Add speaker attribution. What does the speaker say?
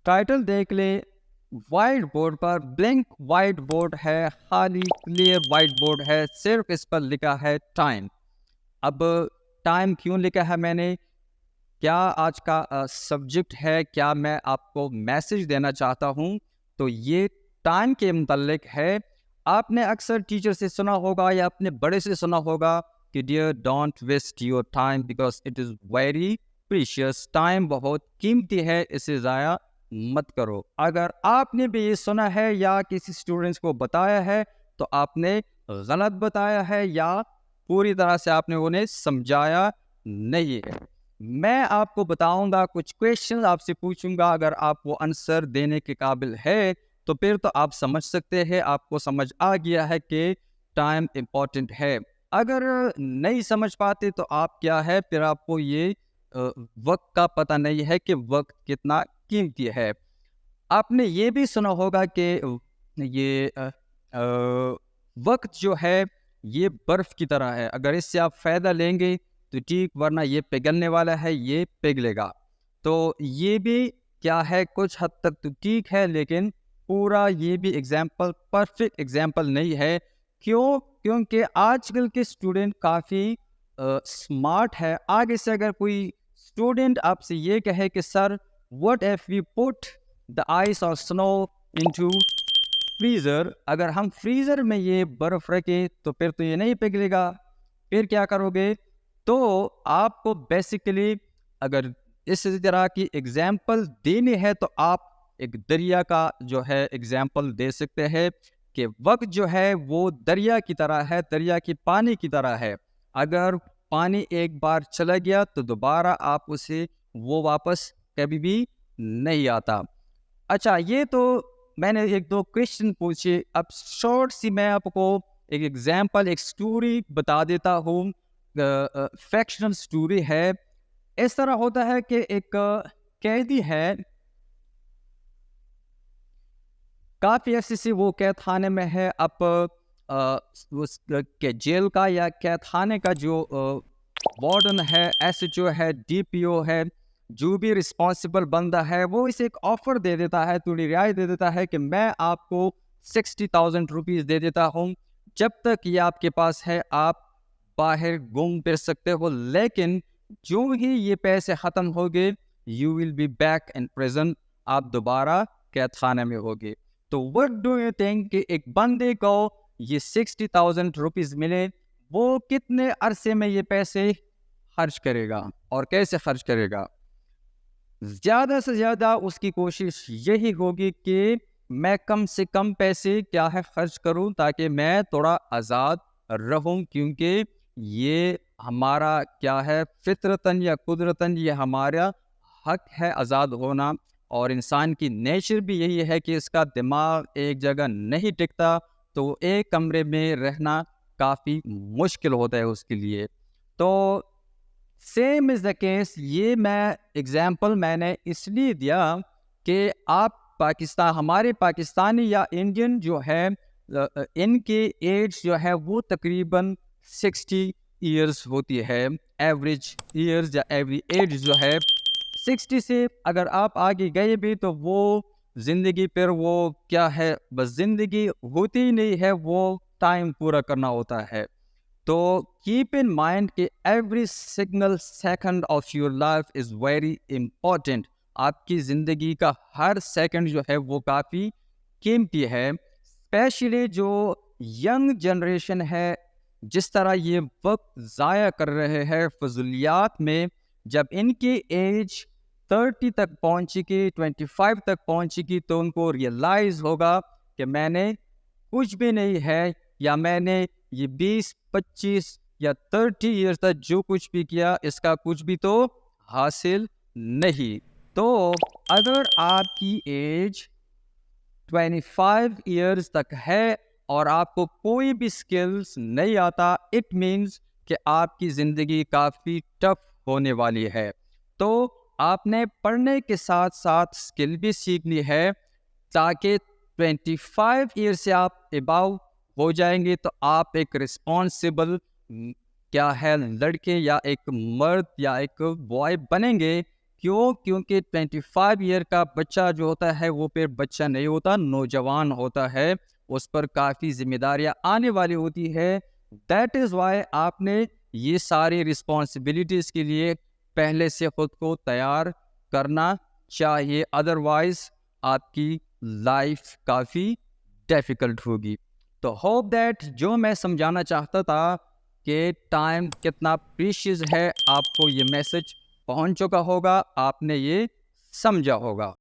Speaker 1: Title دیکھ لیں white board پر، blank white board ہے، خالی کلیئر وائٹ بورڈ ہے، صرف اس پر لکھا ہے ٹائم. اب ٹائم کیوں لکھا ہے میں نے؟ کیا آج کا سبجیکٹ ہے، کیا میں آپ کو میسج دینا چاہتا ہوں؟ تو یہ ٹائم کے متعلق ہے. آپ نے اکثر ٹیچر سے سنا ہوگا یا اپنے بڑے سے سنا ہوگا کہ dear don't waste your time because it is very precious. Time بہت قیمتی ہے، اسے ضائع مت کرو. اگر آپ نے بھی یہ سنا ہے یا کسی اسٹوڈنٹس کو بتایا ہے تو آپ نے غلط بتایا ہے یا پوری طرح سے آپ نے انہیں سمجھایا نہیں ہے. میں آپ کو بتاؤں گا، کچھ کویشچن آپ سے پوچھوں گا، اگر آپ وہ آنسر دینے کے قابل ہے تو پھر تو آپ سمجھ سکتے ہیں، آپ کو سمجھ آ گیا ہے کہ ٹائم امپورٹنٹ ہے. اگر نہیں سمجھ پاتے تو آپ کیا ہے، پھر آپ کو یہ وقت کا پتہ نہیں ہے کہ وقت کتنا قیمتی ہے. آپ نے یہ بھی سنا ہوگا کہ یہ وقت جو ہے یہ برف کی طرح ہے، اگر اس سے آپ فائدہ لیں گے تو ٹھیک، ورنہ یہ پگھلنے والا ہے، یہ پگھلے گا. تو یہ بھی کیا ہے، کچھ حد تک تو ٹھیک ہے، لیکن پورا یہ بھی ایگزامپل پرفیکٹ ایگزامپل نہیں ہے. کیونکہ آج کل کے اسٹوڈنٹ کافی اسمارٹ ہے. آگے سے اگر کوئی اسٹوڈنٹ آپ سے یہ کہے کہ سر what if we put the ice or snow into freezer, اگر ہم فریزر میں یہ برف رکھیں تو پھر تو یہ نہیں پگھلے گا، پھر کیا کرو گے؟ تو آپ کو بیسیکلی اگر اس طرح کی ایگزامپل دینی ہے تو آپ ایک دریا کا جو ہے ایگزامپل دے سکتے ہیں کہ وقت جو ہے وہ دریا کی طرح ہے، دریا کی پانی کی طرح ہے. اگر پانی ایک بار چلا گیا تو دوبارہ آپ اسے وہ واپس کبھی بھی نہیں آتا. اچھا، یہ تو میں نے ایک دو کویشچن پوچھے. اب شارٹ سی میں آپ کو ایک ایگزامپل، ایک سٹوری بتا دیتا ہوں. فیکشنل سٹوری ہے. اس طرح ہوتا ہے کہ ایک قیدی ہے، کافی عرصے سے وہ قید خانے میں ہے. اب اس کے جیل کا یا قید خانے کا جو وارڈن ہے، ایس ایچ او ہے، ڈی پی او ہے، جو بھی رسپانسبل بندہ ہے، وہ اسے ایک آفر دے دیتا ہے، تھوڑی رعایت دے دیتا ہے کہ میں آپ کو 60,000 روپیز دے دیتا ہوں، جب تک یہ آپ کے پاس ہے آپ باہر گھوم پھر سکتے ہو، لیکن جو ہی یہ پیسے ختم ہو گئے you will be back in prison, آپ دوبارہ قید خانے میں ہوگے. تو وٹ ڈو یو تھنک کہ ایک بندے کو یہ 60,000 روپیز ملے، وہ کتنے عرصے میں یہ پیسے خرچ کرے گا اور کیسے خرچ کرے گا؟ زیادہ سے زیادہ اس کی کوشش یہی ہوگی کہ میں کم سے کم پیسے کیا ہے خرچ کروں تاکہ میں تھوڑا آزاد رہوں، کیونکہ یہ ہمارا کیا ہے فطرتاً یا قدرتاً یہ ہمارا حق ہے آزاد ہونا. اور انسان کی نیچر بھی یہی ہے کہ اس کا دماغ ایک جگہ نہیں ٹکتا، تو ایک کمرے میں رہنا کافی مشکل ہوتا ہے اس کے لیے. تو سیم از دا کیس، یہ میں ایگزامپل میں نے اس لیے دیا کہ آپ ہمارے پاکستانی یا انڈین جو ہے ان کی ایج جو ہے وہ تقریباً 60 ایئرس ہوتی ہے. ایوریج ایئرز یا ایوری ایج جو ہے 60 سے اگر آپ آگے گئے بھی تو وہ زندگی پھر وہ کیا ہے، بس زندگی ہوتی ہی نہیں ہے، وہ ٹائم پورا کرنا ہوتا ہے. تو کیپ ان مائنڈ کہ every signal second of your life is very important. آپ کی زندگی کا ہر سیکنڈ جو ہے وہ کافی قیمتی ہے. اسپیشلی جو ینگ جنریشن ہے، جس طرح یہ وقت ضائع کر رہے ہیں فضولیات میں، جب ان کی ایج 30 تک پہنچے گی، 25 تک پہنچے گی، تو ان کو ریئلائز ہوگا کہ میں نے کچھ بھی نہیں ہے، یا میں نے یہ 20 25 یا 30 ایئرس تک جو کچھ بھی کیا اس کا کچھ بھی تو حاصل نہیں. تو اگر آپ کی ایج 25 ایئرس تک ہے اور آپ کو کوئی بھی سکلز نہیں آتا، اٹ مینز کہ آپ کی زندگی کافی ٹف ہونے والی ہے. تو آپ نے پڑھنے کے ساتھ ساتھ سکل بھی سیکھنی ہے، تاکہ 25 ایئر سے آپ اباؤ ہو جائیں گے تو آپ ایک رسپانسبل کیا ہے لڑکے یا ایک مرد یا ایک بوائے بنیں گے کیوں؟ کیونکہ 25 ایئر کا بچہ جو ہوتا ہے وہ پھر بچہ نہیں ہوتا، نوجوان ہوتا ہے، اس پر کافی ذمہ داریاں آنے والی ہوتی ہے. دیٹ از وائی آپ نے یہ ساری رسپانسبلٹیز کے لیے پہلے سے خود کو تیار کرنا چاہیے، ادروائز آپ کی لائف کافی ڈیفیکلٹ ہوگی. تو ہوپ دیٹ جو میں سمجھانا چاہتا تھا کہ ٹائم کتنا پریشیس ہے، آپ کو یہ میسج پہنچ چکا ہوگا، آپ نے یہ سمجھا ہوگا.